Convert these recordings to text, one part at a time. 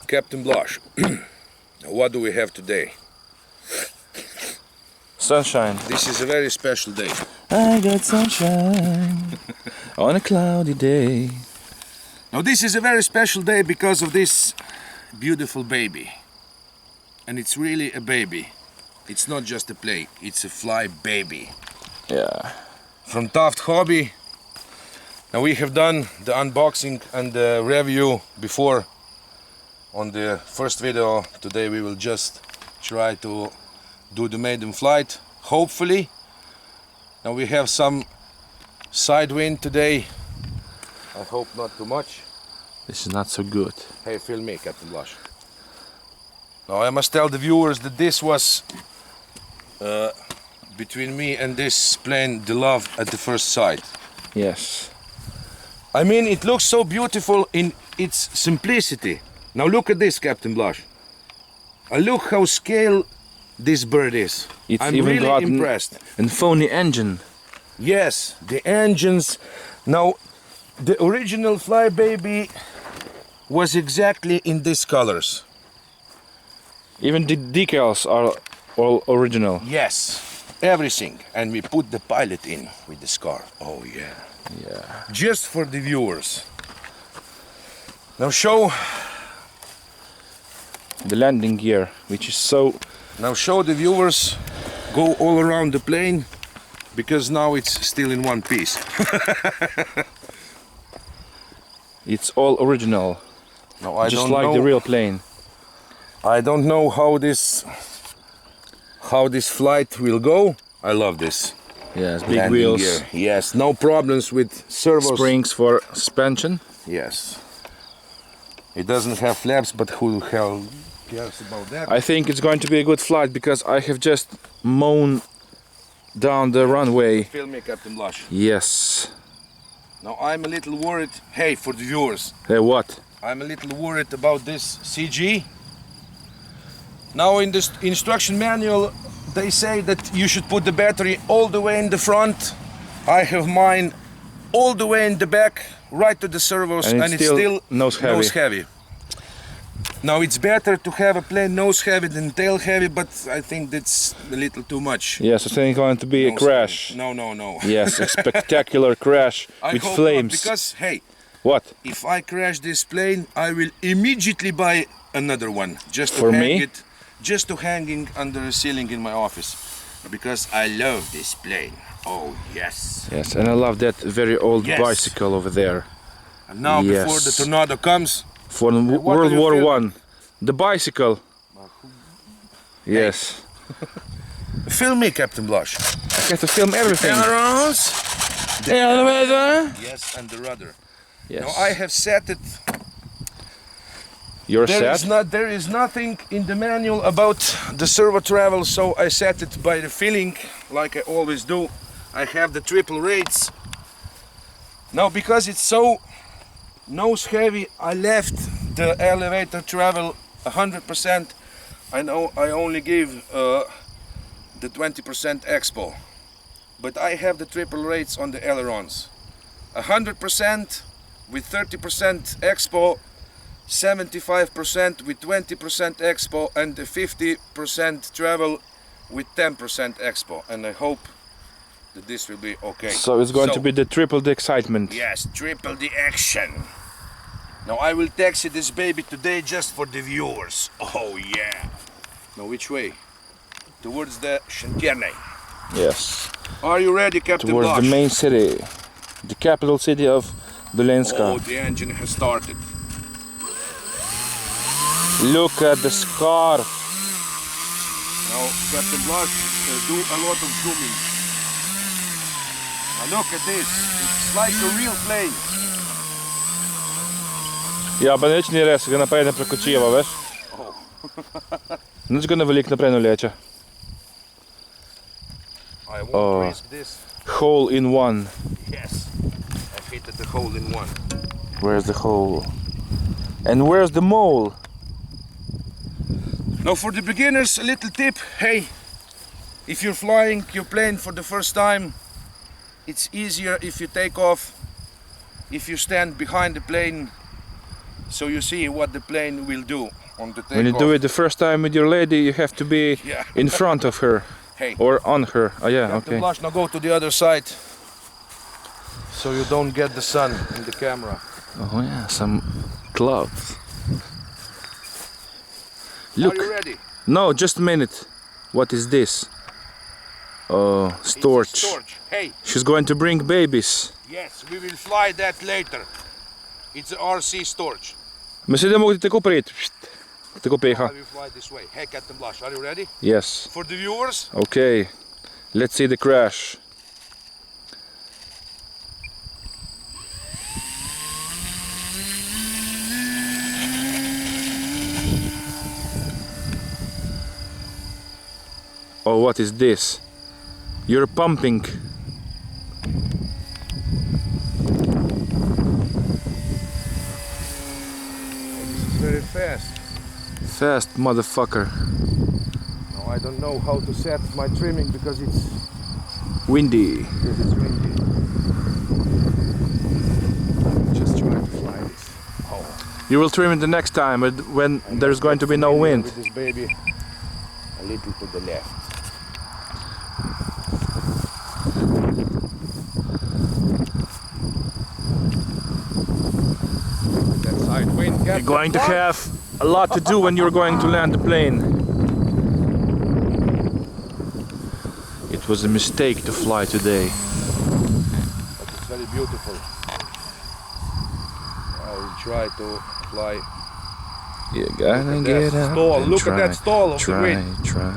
Captain Blush, what do we have today? Sunshine. This is a very special day. I got sunshine on a cloudy day. Now this is a very special day because of this beautiful baby. And it's really a baby. It's not just a play, it's a FlyBaby. Yeah. From Taft Hobby. Now we have done the unboxing and the review before on the first video. Today we will just try to do the maiden flight, hopefully. Now we have some side wind today. I hope not too much. This is not so good. Hey, film me, Captain Blush. Now I must tell the viewers that this was between me and this plane the love at the first sight. Yes. I mean, it looks so beautiful in its simplicity. Now look at this, Captain Blush. Look how scale this bird is. It's I'm even really got impressed. a phony engine. Yes, the engines. Now, the original FlyBaby was exactly in these colors. Even the decals are all original. Yes, everything. And we put the pilot in with the scarf. Oh yeah. Yeah. Just for the viewers. Now show The landing gear, which is so... Now show the viewers, go all around the plane, because now it's still in one piece. It's all original. Now, I just don't like know, the real plane. I don't know how this flight will go. I love this. Yes, big landing wheels. gear. Yes, no problems with servos. Springs for suspension. Yes. It doesn't have flaps, but who the hell cares about that? I think it's going to be a good flight because I have just mown down the runway. Film me, Captain Blush. Yes. Now I'm a little worried. Hey, for the viewers. Hey, what? I'm a little worried about this CG. Now in the instruction manual they say that you should put the battery all the way in the front. I have mine all the way in the back, right to the servos, and it's still nose heavy. Now it's better to have a plane nose heavy than tail heavy, but I think that's a little too much. Yes, I think it's going to be a crash. No, no, no. Yes, a spectacular crash with hope flames. not, because hey, what? If I crash this plane, I will immediately buy another one just to For hang me? it, just to hanging under a ceiling in my office, because I love this plane. Oh yes. Yes, and I love that very old Yes. bicycle over there. And now before the tornado comes, For the World War I, the bicycle. Yes. film me, Captain Blush. I have to film everything. Ailerons. The elevator. Yes, and the rudder. Yes. Now I have set it. You're set? There is nothing in the manual about the servo travel, so I set it by the feeling, like I always do. I have the triple rates. Now because it's so nose heavy, I left the elevator travel 100%. I know I only give the 20% expo, but I have the triple rates on the ailerons. 100% with 30% expo, 75% with 20% expo, and the 50% travel with 10% expo, and I hope that this will be okay. So it's going to be the triple the excitement. Yes, triple the action. Now I will taxi this baby today just for the viewers. Oh yeah. Now which way? Towards the Shankierne. Yes. Are you ready, Captain Towards Blush? the main city, the capital city of Dolenska. Oh, the engine has started. Look at the scarf. Now, Captain Blush, do a lot of zooming. Now look at this. It's like a real plane. Я баничний рез, ga naprej ne prekočiva, veš? Nič ga ne veliko naprej ne leče. I won't risk this. Hole in one. Yes, I hit the hole in one. Where's the hole? And where's the mole? Now for the beginners, a little tip. Hey, if you're flying your plane for the first time, it's easier if you take off, if you stand behind the plane, so you see what the plane will do on the takeoff. When you do it the first time with your lady, you have to be in front of her. Hey. Or on her. Oh yeah, okay. Blush, now go to the other side, so you don't get the sun in the camera. Oh yeah, some clouds. Look. Are you ready? No, just a minute. What is this? Oh, storage. It's a storage. Hey. She's going to bring babies. Yes, we will fly that later. It's a RC storage. Me sitten muuten te kuperit. Te kopeiha. I will fly this way. Hey, Captain Blush, are you ready? Yes. For the viewers? Okay. Let's see the crash. Oh, what is this? You're pumping. It's very fast. Fast, motherfucker. No, I don't know how to set my trimming because it's Windy. windy. Just try to fly this. Oh. You will trim it the next time when there's going to be no wind. With this baby a little to the left. That side wind. You're going to have a lot to do when you're going to land the plane. It was a mistake to fly today. But it's very beautiful. I will try to fly. You gotta get up stall. and Look try, at that stall of the wind. Try.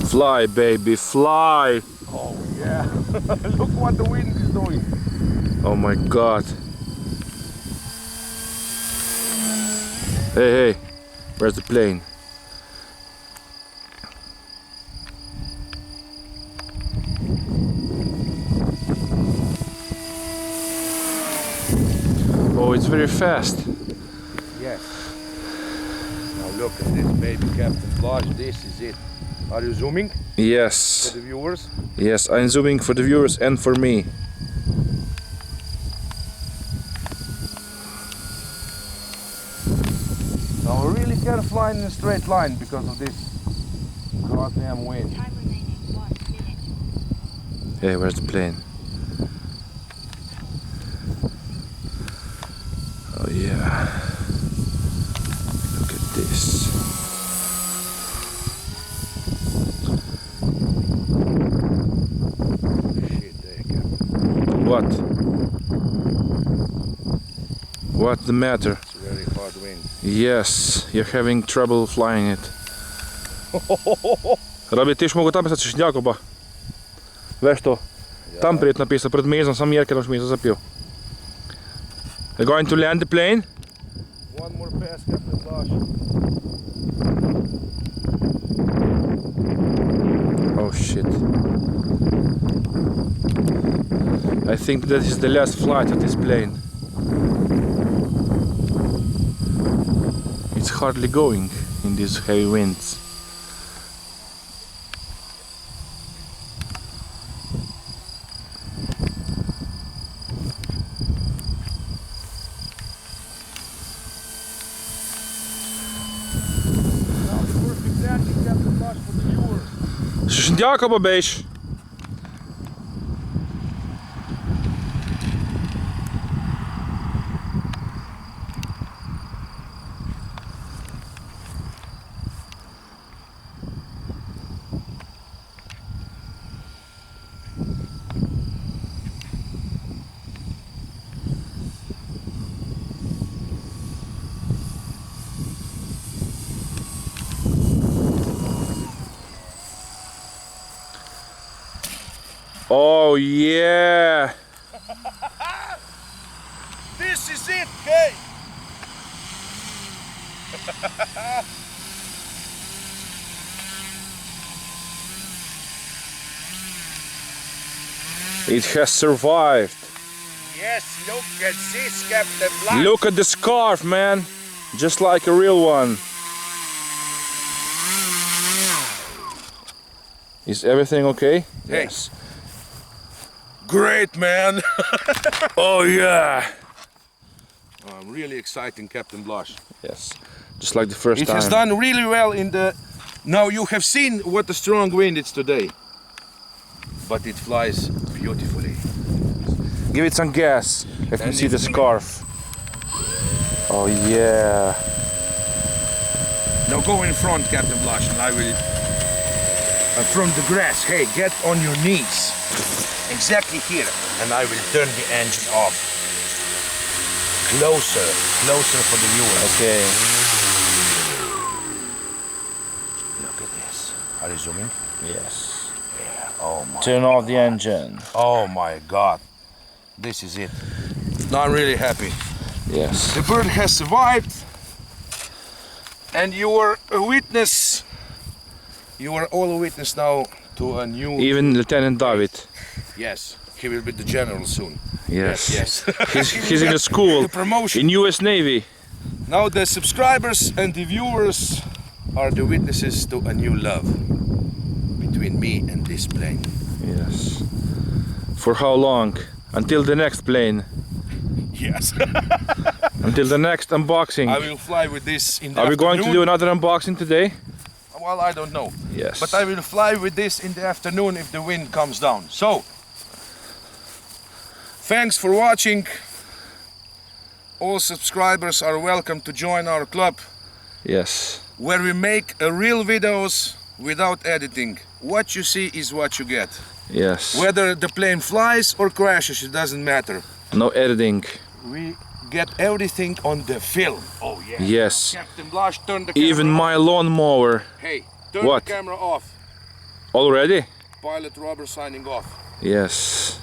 Fly, baby, fly! Oh yeah! Look what the wind is doing. Oh my God! Hey, where's the plane? Oh, it's very fast. Yes. Now look at this baby, Captain Blush. This is it. Are you zooming Yes. for the viewers? Yes, I'm zooming for the viewers and for me. Now we really can't fly in a straight line because of this goddamn wind. Time remaining 1 minute. Hey, where's the plane? Oh yeah. Look at this. Shit there, Captain. What? What's the matter? It's a very hard wind. Yes, you're having trouble flying it. Robi, ти ж мога там писати, що Якоба. Веш то. Там перед написано, перед мизом, сам Яркер мизом запів. You're going to land the plane? One more pass, Captain Blush. Oh shit. I think that is the last flight of this plane. It's hardly going in these heavy winds. Now the perfect landing, Captain Blush, for the viewers. Що ж Якоба бейш? Oh yeah! This is it, hey! It has survived. Yes, look at this, Captain Blush. Look at the scarf, man. Just like a real one. Is everything okay? Hey. Yes. Great, man. Oh yeah. Really exciting, Captain Blush. Yes. Just like the first It time. has done really well in the... Now you have seen what a strong wind it's today. But it flies beautifully. Give it some gas. Let me And see the it's- scarf. Oh yeah. Now go in front, Captain Blush, and I will... from the grass, hey, get on your knees. Exactly here. And I will turn the engine off. Closer, closer for the viewers. Okay. Look at this. Are you zooming? Yes. Oh my. Turn off the engine. Oh my God. This is it. Now I'm really happy. Yes. The bird has survived. And you are a witness. You are all a witness now to a new... Even Lieutenant David. Yes, he will be the general soon. Yes. Yes. He's in the school. The promotion. In US Navy. Now the subscribers and the viewers are the witnesses to a new love between me and this plane. Yes. For how long? Until the next plane. Yes. Until the next unboxing. I will fly with this in the Are we going to do afternoon. another unboxing today? Well, I don't know. Yes. But I will fly with this in the afternoon if the wind comes down. So, thanks for watching. All subscribers are welcome to join our club, Yes. where we make real videos without editing. What you see is what you get. Yes. Whether the plane flies or crashes, it doesn't matter. No editing. We get everything on the film. Oh yeah. Yes. Captain Blush, turn the camera Even off. my lawnmower. Hey, turn What? the camera off. Already? Pilot Robert signing off. Yes.